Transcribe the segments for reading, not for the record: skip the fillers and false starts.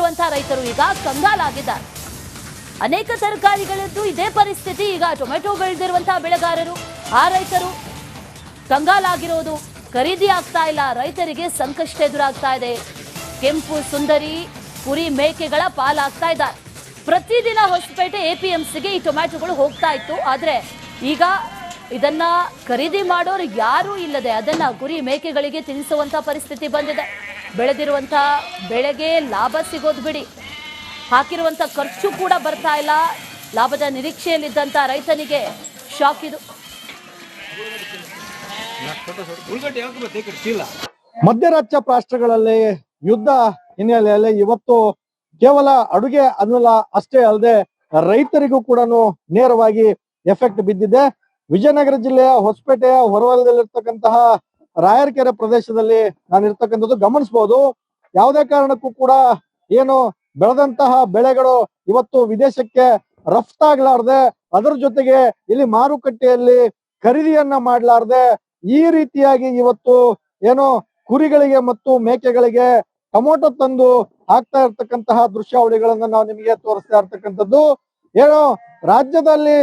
ಬೆಳೆದಿರುವಂತಹ ರೈತರು ಈಗ ಕಂಗಾಲಾಗಿದ್ದಾರೆ. ಅನೇಕ ತರಕಾರಿಗಳದ್ದು ಇದೇ ಪರಿಸ್ಥಿತಿ. ಈಗ ಟೊಮೆಟೊ ಬೆಳೆದಿರುವಂತಹ ಬೆಳೆಗಾರರು, ಆ ರೈತರು ಕಂಗಾಲಾಗಿರೋದು, ಖರೀದಿ ಆಗ್ತಾ ಇಲ್ಲ, ರೈತರಿಗೆ ಸಂಕಷ್ಟ ಎದುರಾಗ್ತಾ ಇದೆ. ಕೆಂಪು ಸುಂದರಿ ಕುರಿ ಮೇಕೆಗಳ ಪಾಲಾಗ್ತಾ ಇದ್ದಾರೆ. ಪ್ರತಿದಿನ ಹೊಸಪೇಟೆ ಎಪಿಎಂಸಿಗೆ ಈ ಟೊಮ್ಯಾಟೊಗಳು ಹೋಗ್ತಾ ಇತ್ತು. ಆದ್ರೆ ಈಗ ಇದನ್ನ ಖರೀದಿ ಮಾಡೋರು ಯಾರೂ ಇಲ್ಲದೆ ಅದನ್ನ ಕುರಿ ಮೇಕೆಗಳಿಗೆ ತಿನ್ನಿಸುವಂತ ಪರಿಸ್ಥಿತಿ ಬಂದಿದೆ. ಬೆಳೆದಿರುವಂತ ಬೆಳೆಗೆ ಲಾಭ ಸಿಗೋದು ಬಿಡಿ, ಹಾಕಿರುವಂತ ಖರ್ಚು ಕೂಡ ಬರ್ತಾ ಇಲ್ಲ. ಲಾಭದ ನಿರೀಕ್ಷೆಯಲ್ಲಿದ್ದಂತ ರೈತನಿಗೆ ಶಾಕ್ ಇದು. ಮಧ್ಯರಾಜ್ಯ ರಾಷ್ಟ್ರಗಳಲ್ಲಿ ಯುದ್ಧ ಹಿನ್ನೆಲೆಯಲ್ಲಿ ಇವತ್ತು ಕೇವಲ ಅಡುಗೆ ಅನಿಲ ಅಷ್ಟೇ ಅಲ್ಲದೆ ರೈತರಿಗೂ ಕೂಡ ನೇರವಾಗಿ ಎಫೆಕ್ಟ್ ಬಿದ್ದಿದೆ. ವಿಜಯನಗರ ಜಿಲ್ಲೆಯ ಹೊಸಪೇಟೆಯ ಹೊರವಲಯದಲ್ಲಿರ್ತಕ್ಕಂತಹ ರಾಯರಕೆರೆ ಪ್ರದೇಶದಲ್ಲಿ ನಾನು ಇರ್ತಕ್ಕಂಥದ್ದು ಗಮನಿಸಬಹುದು. ಯಾವುದೇ ಕಾರಣಕ್ಕೂ ಕೂಡ ಏನು ಬೆಳೆದಂತಹ ಬೆಳೆಗಳು ಇವತ್ತು ವಿದೇಶಕ್ಕೆ ರಫ್ತಾಗ್ಲಾರ್ದೆ, ಅದರ ಜೊತೆಗೆ ಇಲ್ಲಿ ಮಾರುಕಟ್ಟೆಯಲ್ಲಿ ಖರೀದಿಯನ್ನ ಮಾಡ್ಲಾರ್ದೆ ಈ ರೀತಿಯಾಗಿ ಇವತ್ತು ಏನು ಕುರಿಗಳಿಗೆ ಮತ್ತು ಮೇಕೆಗಳಿಗೆ ಟೊಮೊಟೊ ತಂದು ಹಾಕ್ತಾ ಇರ್ತಕ್ಕಂತಹ ದೃಶ್ಯಾವಳಿಗಳನ್ನ ನಾವು ನಿಮಗೆ ತೋರಿಸ್ತಾ ಇರ್ತಕ್ಕಂಥದ್ದು. ಏನು ರಾಜ್ಯದಲ್ಲಿ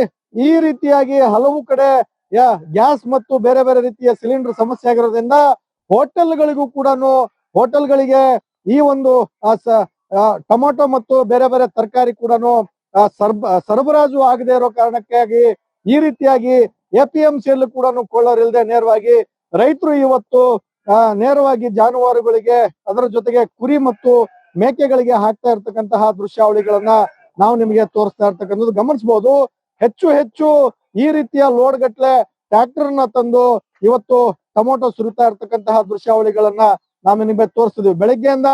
ಈ ರೀತಿಯಾಗಿ ಹಲವು ಕಡೆ ಗ್ಯಾಸ್ ಮತ್ತು ಬೇರೆ ಬೇರೆ ರೀತಿಯ ಸಿಲಿಂಡರ್ ಸಮಸ್ಯೆ ಆಗಿರೋದ್ರಿಂದ ಹೋಟೆಲ್ಗಳಿಗೆ ಈ ಒಂದು ಟೊಮೊಟೊ ಮತ್ತು ಬೇರೆ ಬೇರೆ ತರಕಾರಿ ಕೂಡ ಸರಬರಾಜು ಆಗದೆ ಇರೋ ಕಾರಣಕ್ಕಾಗಿ ಈ ರೀತಿಯಾಗಿ ಎಪಿಎಂಸಿಯಲ್ಲೂ ಕೂಡ ಕೊಳ್ಳೋರಿಲ್ಲದೆ ನೇರವಾಗಿ ರೈತರು ಇವತ್ತು ನೇರವಾಗಿ ಜಾನುವಾರುಗಳಿಗೆ ಅದರ ಜೊತೆಗೆ ಕುರಿ ಮತ್ತು ಮೇಕೆಗಳಿಗೆ ಹಾಕ್ತಾ ಇರ್ತಕ್ಕಂತಹ ದೃಶ್ಯಾವಳಿಗಳನ್ನ ನಾವು ನಿಮಗೆ ತೋರಿಸ್ತಾ ಇರ್ತಕ್ಕಂಥದ್ದು ಗಮನಿಸಬಹುದು. ಹೆಚ್ಚು ಈ ರೀತಿಯ ಲೋಡ್ ಗಟ್ಲೆ ಟ್ರ್ಯಾಕ್ಟರ್ನ ತಂದು ಇವತ್ತು ಟೊಮೊಟೊ ಸುರಿತಾ ಇರ್ತಕ್ಕಂತಹ ದೃಶ್ಯಾವಳಿಗಳನ್ನ ನಾವು ನಿಮಗೆ ತೋರಿಸ್ತಿದ್ವಿ. ಬೆಳಗ್ಗೆಯಿಂದ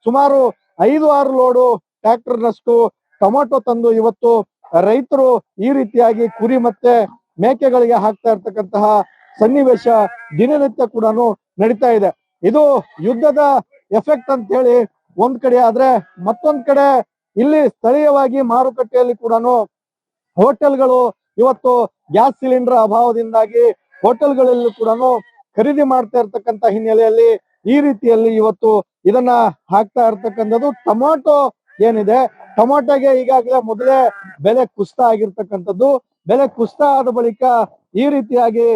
ಸುಮಾರು 5-6 ಲೋಡು ಟ್ರ್ಯಾಕ್ಟರ್ನಷ್ಟು ಟೊಮೊಟೊ ತಂದು ಇವತ್ತು ರೈತರು ಈ ರೀತಿಯಾಗಿ ಕುರಿ ಮತ್ತೆ ಮೇಕೆಗಳಿಗೆ ಹಾಕ್ತಾ ಇರ್ತಕ್ಕಂತಹ ಸನ್ನಿವೇಶ ದಿನನಿತ್ಯ ಕೂಡ ನಡೀತಾ ಇದೆ. ಇದು ಯುದ್ಧದ ಎಫೆಕ್ಟ್ ಅಂತ ಹೇಳಿ ಒಂದ್ ಕಡೆ ಆದ್ರೆ, ಮತ್ತೊಂದ್ ಕಡೆ ಇಲ್ಲಿ ಸ್ಥಳೀಯವಾಗಿ ಮಾರುಕಟ್ಟೆಯಲ್ಲಿ ಕೂಡ ಹೋಟೆಲ್ಗಳು ಇವತ್ತು ಗ್ಯಾಸ್ ಸಿಲಿಂಡರ್ ಅಭಾವದಿಂದಾಗಿ ಹೋಟೆಲ್ಗಳಲ್ಲಿ ಕೂಡ ಖರೀದಿ ಮಾಡ್ತಾ ಇರ್ತಕ್ಕಂಥ ಹಿನ್ನೆಲೆಯಲ್ಲಿ ಈ ರೀತಿಯಲ್ಲಿ ಇವತ್ತು ಇದನ್ನ ಹಾಕ್ತಾ ಇರ್ತಕ್ಕಂಥದ್ದು. ಟೊಮೊಟೊ ಏನಿದೆ, ಟೊಮೊಟೊಗೆ ಈಗಾಗಲೇ ಮೊದಲೇ ಬೆಲೆ ಕುಸಿತ ಆಗಿರ್ತಕ್ಕಂಥದ್ದು. ಬೆಲೆ ಕುಸಿತ ಆದ ಬಳಿಕ ಈ ರೀತಿಯಾಗಿ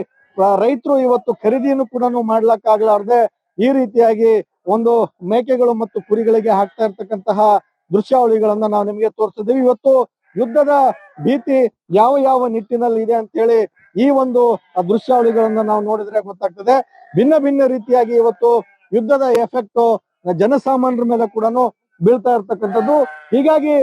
ರೈತರು ಇವತ್ತು ಖರೀದಿಯನ್ನು ಕೂಡ ಮಾಡ್ಲಕ್ಕಾಗ್ಲಾರ್ದೆ ಈ ರೀತಿಯಾಗಿ ಒಂದು ಮೇಕೆಗಳು ಮತ್ತು ಕುರಿಗಳಿಗೆ ಹಾಕ್ತಾ ಇರ್ತಕ್ಕಂತಹ ದೃಶ್ಯಾವಳಿಗಳನ್ನ ನಾವು ನಿಮಗೆ ತೋರಿಸಿದ್ವಿ. ಇವತ್ತು ಯುದ್ಧದ ಭೀತಿ ಯಾವ ನಿಟ್ಟಿನಲ್ಲಿ ಇದೆ ಅಂತ ಹೇಳಿ ಈ ಒಂದು ದೃಶ್ಯಾವಳಿಗಳನ್ನ ನಾವು ನೋಡಿದ್ರೆ ಗೊತ್ತಾಗ್ತದೆ. ಭಿನ್ನ ರೀತಿಯಾಗಿ ಇವತ್ತು ಯುದ್ಧದ ಎಫೆಕ್ಟ್ ಜನಸಾಮಾನ್ಯರ ಮೇಲೆ ಕೂಡ ಬೀಳ್ತಾ ಇರ್ತಕ್ಕಂಥದ್ದು. ಹೀಗಾಗಿ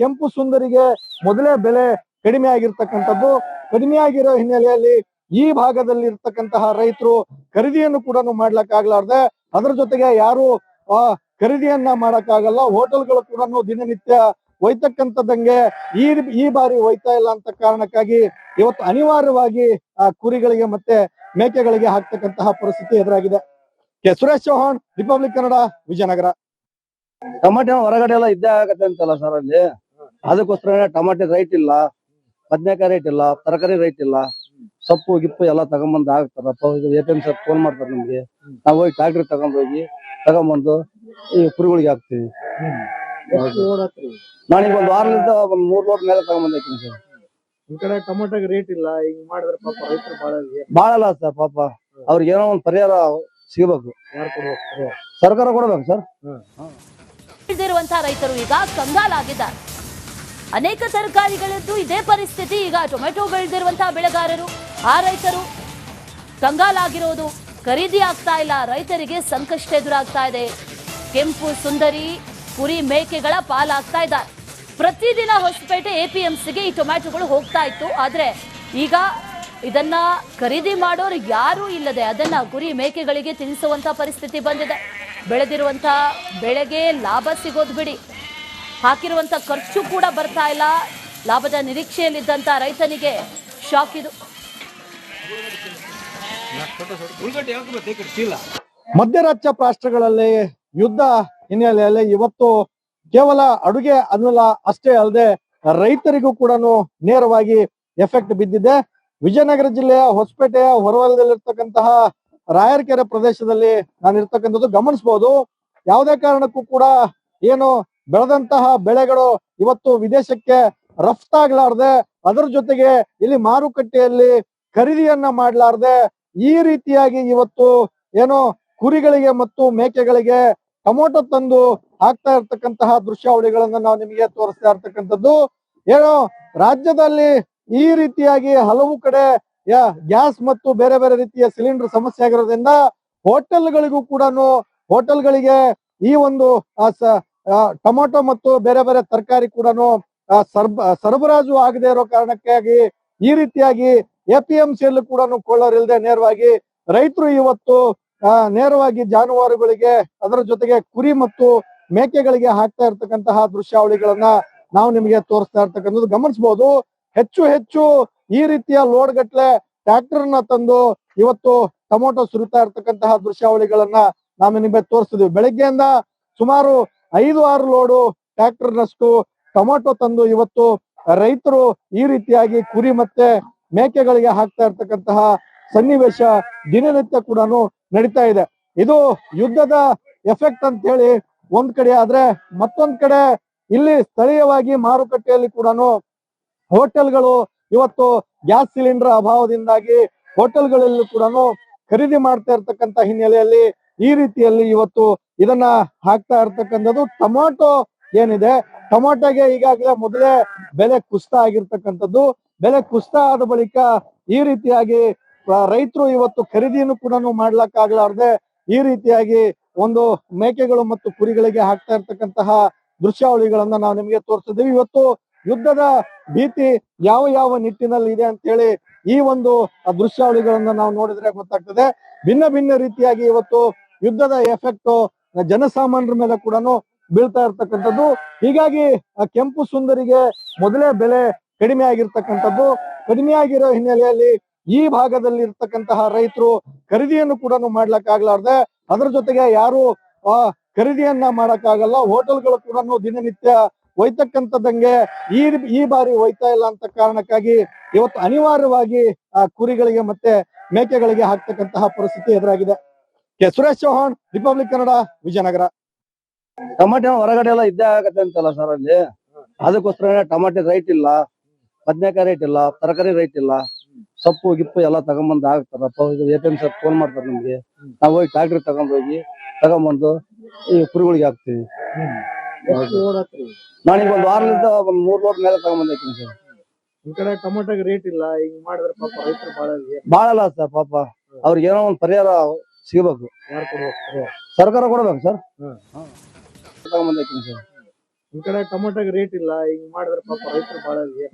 ಕೆಂಪು ಸುಂದರಿಗೆ ಮೊದಲೇ ಬೆಲೆ ಕಡಿಮೆ ಆಗಿರ್ತಕ್ಕಂಥದ್ದು. ಕಡಿಮೆ ಆಗಿರೋ ಹಿನ್ನೆಲೆಯಲ್ಲಿ ಈ ಭಾಗದಲ್ಲಿ ಇರ್ತಕ್ಕಂತಹ ರೈತರು ಖರೀದಿಯನ್ನು ಕೂಡ ಮಾಡ್ಲಕ್ಕಾಗ್ಲಾರ್ದೆ, ಅದರ ಜೊತೆಗೆ ಯಾರು ಖರೀದಿಯನ್ನ ಮಾಡಕ್ಕಾಗಲ್ಲ. ಹೋಟೆಲ್ಗಳು ಕೂಡ ದಿನನಿತ್ಯ ಒಯ್ತಕ್ಕಂಥದ್ದಂಗೆ ಈ ಬಾರಿ ಒಯ್ತಾ ಇಲ್ಲ ಅಂತ ಕಾರಣಕ್ಕಾಗಿ ಇವತ್ತು ಅನಿವಾರ್ಯವಾಗಿ ಕುರಿಗಳಿಗೆ ಮತ್ತೆ ಮೇಕೆಗಳಿಗೆ ಹಾಕ್ತಕ್ಕಂತಹ ಪರಿಸ್ಥಿತಿ ಎದುರಾಗಿದೆ. ಸುರೇಶ್ ಚೌಹಾಣ್, ರಿಪಬ್ಲಿಕ್ ಕನ್ನಡ, ವಿಜಯನಗರ. ಟೊಮೆಟೊ ಹೊರಗಡೆ ಎಲ್ಲ ಇದ್ದೇ ಆಗತ್ತೆ ಅಂತಲ್ಲ ಸರ್ ಅಲ್ಲಿ, ಅದಕ್ಕೋಸ್ಕರ ಟೊಮೆಟೊ ರೈಟ್ ಇಲ್ಲ, ಬದನೆಕಾಯಿ ರೈಟ್ ಇಲ್ಲ, ತರಕಾರಿ ರೈಟ್ ಇಲ್ಲ, ಸೊಪ್ಪು ಗಿಪ್ಪು ಎಲ್ಲ ತಗೊಂಬಂದು ಹಾಕ್ತಾರಪ್ಪ. APMC ಫೋನ್ ಮಾಡ್ತಾರೆ ನಮ್ಗೆ, ನಾವು ಹೋಗಿ ಟ್ರಾಕ್ಟರ್ ತಗೊಂಬಂದು ಈ ಕುರಿಗಳಿಗೆ ಹಾಕ್ತಿವಿ. ನಾನೀಗ ಒಂದ್ ವಾರದಿಂದ ಒಂದ್ 3 ಲೋಡ್ ಮೇಲೆ ತಗೊಂಬಂದಿರ್ತೀನಿ ಸರ್. ಈ ಕಡೆ ಟೊಮೆಟೊಗೆ ರೇಟ್ ಇಲ್ಲ, ಹಿಂಗ್ ಮಾಡಿದ್ರೆ ಪಾಪ ರೈತರು ಬಾಳಲ್ಲ ಸರ್. ಪಾಪ ಅವ್ರಿಗೆ ಏನೋ ಒಂದ್ ಪರಿಹಾರ ಸಿಗಬೇಕು, ಸರ್ಕಾರ ಕೊಡ್ಬೇಕು ಸರ್. ಬೆಳೆದಿರುವಂತಹ ರೈತರು ಈಗ ಕಂಗಾಲಾಗಿದ್ದಾರೆ. ಅನೇಕ ತರಕಾರಿಗಳದ್ದು ಇದೇ ಪರಿಸ್ಥಿತಿ. ಈಗ ಟೊಮೆಟೊ ಬೆಳೆದಿರುವಂತಹ ಬೆಳೆಗಾರರು, ಆ ರೈತರು ಕಂಗಾಲಾಗಿರೋದು, ಖರೀದಿ ಆಗ್ತಾ ಇಲ್ಲ, ರೈತರಿಗೆ ಸಂಕಷ್ಟ ಎದುರಾಗ್ತಾ ಇದೆ. ಕೆಂಪು ಸುಂದರಿ ಕುರಿ ಮೇಕೆಗಳ ಪಾಲಾಗ್ತಾ ಇದ್ದಾರೆ. ಪ್ರತಿದಿನ ಹೊಸಪೇಟೆ ಎಪಿಎಂಸಿಗೆ ಈ ಟೊಮ್ಯಾಟೊಗಳು ಹೋಗ್ತಾ ಇತ್ತು. ಆದ್ರೆ ಈಗ ಇದನ್ನ ಖರೀದಿ ಮಾಡೋರು ಯಾರೂ ಇಲ್ಲದೆ ಅದನ್ನ ಕುರಿ ಮೇಕೆಗಳಿಗೆ ತಿನ್ನಿಸುವಂತ ಪರಿಸ್ಥಿತಿ ಬಂದಿದೆ. ಬೆಳೆದಿರುವಂತ ಬೆಳೆಗೆ ಲಾಭ ಸಿಗೋದು ಬಿಡಿ, ಹಾಕಿರುವಂತ ಖರ್ಚು ಕೂಡ ಬರ್ತಾ ಇಲ್ಲ. ಲಾಭದ ನಿರೀಕ್ಷೆಯಲ್ಲಿದ್ದಂತ ರೈತನಿಗೆ ಶಾಕ್ ಇದು. ಮಧ್ಯರಾಜ್ಯ ರಾಷ್ಟ್ರಗಳಲ್ಲಿ ಯುದ್ಧ ಹಿನ್ನೆಲೆಯಲ್ಲಿ ಇವತ್ತು ಕೇವಲ ಅಡುಗೆ ಅನಿಲ ಅಷ್ಟೇ ಅಲ್ಲದೆ ರೈತರಿಗೂ ಕೂಡ ನೇರವಾಗಿ ಎಫೆಕ್ಟ್ ಬಿದ್ದಿದೆ. ವಿಜಯನಗರ ಜಿಲ್ಲೆಯ ಹೊಸಪೇಟೆಯ ಹೊರವಲಯದಲ್ಲಿರ್ತಕ್ಕಂತಹ ರಾಯರಕೆರೆ ಪ್ರದೇಶದಲ್ಲಿ ನಾನು ಇರ್ತಕ್ಕಂಥದ್ದು ಗಮನಿಸಬಹುದು. ಯಾವುದೇ ಕಾರಣಕ್ಕೂ ಕೂಡ ಏನು ಬೆಳೆದಂತಹ ಬೆಳೆಗಳು ಇವತ್ತು ವಿದೇಶಕ್ಕೆ ರಫ್ತಾಗ್ಲಾರ್ದೆ, ಅದರ ಜೊತೆಗೆ ಇಲ್ಲಿ ಮಾರುಕಟ್ಟೆಯಲ್ಲಿ ಖರೀದಿಯನ್ನ ಮಾಡ್ಲಾರ್ದೆ ಈ ರೀತಿಯಾಗಿ ಇವತ್ತು ಏನೋ ಕುರಿಗಳಿಗೆ ಮತ್ತು ಮೇಕೆಗಳಿಗೆ ಟೊಮೊಟೊ ತಂದು ಹಾಕ್ತಾ ಇರ್ತಕ್ಕಂತಹ ದೃಶ್ಯಾವಳಿಗಳನ್ನ ನಾವು ನಿಮಗೆ ತೋರಿಸ್ತಾ ಇರ್ತಕ್ಕಂಥದ್ದು. ಏನೋ ರಾಜ್ಯದಲ್ಲಿ ಈ ರೀತಿಯಾಗಿ ಹಲವು ಕಡೆ ಗ್ಯಾಸ್ ಮತ್ತು ಬೇರೆ ಬೇರೆ ರೀತಿಯ ಸಿಲಿಂಡರ್ ಸಮಸ್ಯೆ ಆಗಿರೋದ್ರಿಂದ ಹೋಟೆಲ್ಗಳಿಗೆ ಈ ಒಂದು ಟೊಮೊಟೊ ಮತ್ತು ಬೇರೆ ಬೇರೆ ತರಕಾರಿ ಕೂಡ ಸರಬರಾಜು ಆಗದೆ ಇರೋ ಕಾರಣಕ್ಕಾಗಿ ಈ ರೀತಿಯಾಗಿ APMC ಯಲ್ಲೂ ಕೂಡ ಕೊಳ್ಳೋರಿಲ್ಲದೆ ನೇರವಾಗಿ ರೈತರು ಇವತ್ತು ನೇರವಾಗಿ ಜಾನುವಾರುಗಳಿಗೆ, ಅದರ ಜೊತೆಗೆ ಕುರಿ ಮತ್ತು ಮೇಕೆಗಳಿಗೆ ಹಾಕ್ತಾ ಇರ್ತಕ್ಕಂತಹ ದೃಶ್ಯಾವಳಿಗಳನ್ನ ನಾವು ನಿಮಗೆ ತೋರಿಸ್ತಾ ಇರ್ತಕ್ಕಂಥದ್ದು ಗಮನಿಸಬಹುದು. ಹೆಚ್ಚು ಈ ರೀತಿಯ ಲೋಡ್ ಗಟ್ಲೆ ಟ್ರ್ಯಾಕ್ಟರ್ ನ ತಂದು ಇವತ್ತು ಟೊಮೊಟೊ ಸುರಿತಾ ಇರ್ತಕ್ಕಂತಹ ದೃಶ್ಯಾವಳಿಗಳನ್ನ ನಾವು ನಿಮಗೆ ತೋರಿಸ್ತಿದ್ವಿ. ಬೆಳಗ್ಗೆಯಿಂದ ಸುಮಾರು 5-6 ಲೋಡು ಟ್ರ್ಯಾಕ್ಟರ್ ನಷ್ಟು ಟೊಮೊಟೊ ತಂದು ಇವತ್ತು ರೈತರು ಈ ರೀತಿಯಾಗಿ ಕುರಿ ಮತ್ತೆ ಮೇಕೆಗಳಿಗೆ ಹಾಕ್ತಾ ಇರ್ತಕ್ಕಂತಹ ಸನ್ನಿವೇಶ ದಿನನಿತ್ಯ ಕೂಡ ನಡೀತಾ ಇದೆ. ಇದು ಯುದ್ಧದ ಎಫೆಕ್ಟ್ ಅಂತ ಹೇಳಿ ಒಂದ್ ಕಡೆ ಆದ್ರೆ, ಮತ್ತೊಂದ್ ಕಡೆ ಇಲ್ಲಿ ಸ್ಥಳೀಯವಾಗಿ ಮಾರುಕಟ್ಟೆಯಲ್ಲಿ ಕೂಡ ಹೋಟೆಲ್ಗಳು ಇವತ್ತು ಗ್ಯಾಸ್ ಸಿಲಿಂಡರ್ ಅಭಾವದಿಂದಾಗಿ ಹೋಟೆಲ್ಗಳಲ್ಲಿ ಕೂಡ ಖರೀದಿ ಮಾಡ್ತಾ ಇರ್ತಕ್ಕಂತ ಹಿನ್ನೆಲೆಯಲ್ಲಿ ಈ ರೀತಿಯಲ್ಲಿ ಇವತ್ತು ಇದನ್ನ ಹಾಕ್ತಾ ಇರ್ತಕ್ಕಂಥದ್ದು. ಟೊಮೊಟೊ ಏನಿದೆ, ಟೊಮೊಟೊಗೆ ಈಗಾಗಲೇ ಮೊದಲೇ ಬೆಲೆ ಕುಸಿತ ಆಗಿರ್ತಕ್ಕಂಥದ್ದು. ಬೆಲೆ ಕುಸಿತ ಆದ ಬಳಿಕ ಈ ರೀತಿಯಾಗಿ ರೈತರು ಇವತ್ತು ಖರೀದಿಯನ್ನು ಕೂಡ ಮಾಡ್ಲಕ್ಕಾಗ್ಲಾರ್ದೆ ಈ ರೀತಿಯಾಗಿ ಒಂದು ಮೇಕೆಗಳು ಮತ್ತು ಕುರಿಗಳಿಗೆ ಹಾಕ್ತಾ ಇರ್ತಕ್ಕಂತಹ ದೃಶ್ಯಾವಳಿಗಳನ್ನ ನಾವು ನಿಮಗೆ ತೋರಿಸಿದ್ವಿ. ಇವತ್ತು ಯುದ್ಧದ ಭೀತಿ ಯಾವ ನಿಟ್ಟಿನಲ್ಲಿ ಇದೆ ಅಂತ ಹೇಳಿ ಈ ಒಂದು ದೃಶ್ಯಾವಳಿಗಳನ್ನ ನಾವು ನೋಡಿದ್ರೆ ಗೊತ್ತಾಗ್ತದೆ. ಭಿನ್ನ ರೀತಿಯಾಗಿ ಇವತ್ತು ಯುದ್ಧದ ಎಫೆಕ್ಟ್ ಜನಸಾಮಾನ್ಯರ ಮೇಲೆ ಕೂಡ ಬೀಳ್ತಾ ಇರ್ತಕ್ಕಂಥದ್ದು. ಹೀಗಾಗಿ ಕೆಂಪು ಸುಂದರಿಗೆ ಮೊದಲೇ ಬೆಲೆ ಕಡಿಮೆ ಆಗಿರ್ತಕ್ಕಂಥದ್ದು. ಕಡಿಮೆ ಆಗಿರೋ ಹಿನ್ನೆಲೆಯಲ್ಲಿ ಈ ಭಾಗದಲ್ಲಿ ಇರ್ತಕ್ಕಂತಹ ರೈತರು ಖರೀದಿಯನ್ನು ಕೂಡ ಮಾಡ್ಲಕ್ಕಾಗ್ಲಾರ್ದೆ, ಅದರ ಜೊತೆಗೆ ಯಾರು ಖರೀದಿಯನ್ನ ಮಾಡಕ್ಕಾಗಲ್ಲ. ಹೋಟೆಲ್ಗಳು ಕೂಡ ದಿನನಿತ್ಯ ಒಯ್ತಕ್ಕಂಥದ್ದಂಗೆ ಈ ಬಾರಿ ಒಯ್ತಾ ಇಲ್ಲ ಅಂತ ಕಾರಣಕ್ಕಾಗಿ ಇವತ್ತು ಅನಿವಾರ್ಯವಾಗಿ ಕುರಿಗಳಿಗೆ ಮತ್ತೆ ಮೇಕೆಗಳಿಗೆ ಹಾಕ್ತಕ್ಕಂತಹ ಪರಿಸ್ಥಿತಿ ಎದುರಾಗಿದೆ. ಸುರೇಶ್ ಚೌಹಾಣ್, ರಿಪಬ್ಲಿಕ್ ಕನ್ನಡ, ವಿಜಯನಗರ. ಟೊಮಾಟೊ ಹೊರಗಡೆ ಎಲ್ಲ ಇದ್ದೇ ಆಗತ್ತೆ ಅಂತಲ್ಲ ಸರ್ ಅಲ್ಲಿ, ಅದಕ್ಕೋಸ್ಕರ ಟೊಮಾಟೊ ರೈಟ್ ಇಲ್ಲ, ಬದನೆಕಾಯಿ ರೇಟ್ ಇಲ್ಲ, ತರಕಾರಿ ರೇಟ್ ಇಲ್ಲ, ಸೊಪ್ಪು ಗಿಪ್ಪು ಎಲ್ಲ ತಗೊಂಬಂದು ಹಾಕ್ತಾರಪ್ಪ. APMC ಫೋನ್ ಮಾಡ್ತಾರೆ ನಮ್ಗೆ, ನಾವು ಹೋಗಿ ಟ್ರಾಕ್ಟರ್ ತಗೊಂಬಂದು ಈ ಕುರಿಗಳಿಗೆ ಹಾಕ್ತಿವಿ. ನಾನೀಗ ಒಂದು ವಾರದಿಂದ ಒಂದ್ 3 ಲೋಡ್ ಮೇಲೆ ತಗೊಂಬಂದಿರ್ತೀನಿ ಸರ್. ಈ ಕಡೆ ಟೊಮೊಟೊಗೆ ರೇಟ್ ಇಲ್ಲ, ಹಿಂಗ್ ಮಾಡಿದ್ರೆ ಪಾಪ ರೈತರು ಬಾಳಲ್ಲ ಸರ್. ಪಾಪ ಅವ್ರಿಗೆ ಏನೋ ಒಂದ್ ಪರಿಹಾರ ಸಿಗಬೇಕು, ಸರ್ಕಾರ ಕೊಡ್ಬೇಕು ಸರ್. ತಗೊಂಬಂದಿರ್ತೀನಿ ಸರ್. ಈ ಕಡೆ ಟೊಮೊಟೊಗೆ ರೇಟ್ ಇಲ್ಲ, ಹಿಂಗ್ ಮಾಡಿದ್ರೆ ಪಾಪ ರೈತರು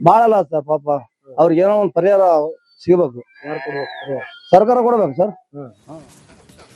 ಬಾಳಲ್ಲ ಸರ್. ಪಾಪ ಅವ್ರಿಗೆ ಏನೋ ಒಂದ್ ಪರಿಹಾರ ಸಿಗಬೇಕು, ಸರ್ಕಾರ ಕೊಡ್ಬೇಕು ಸರ್.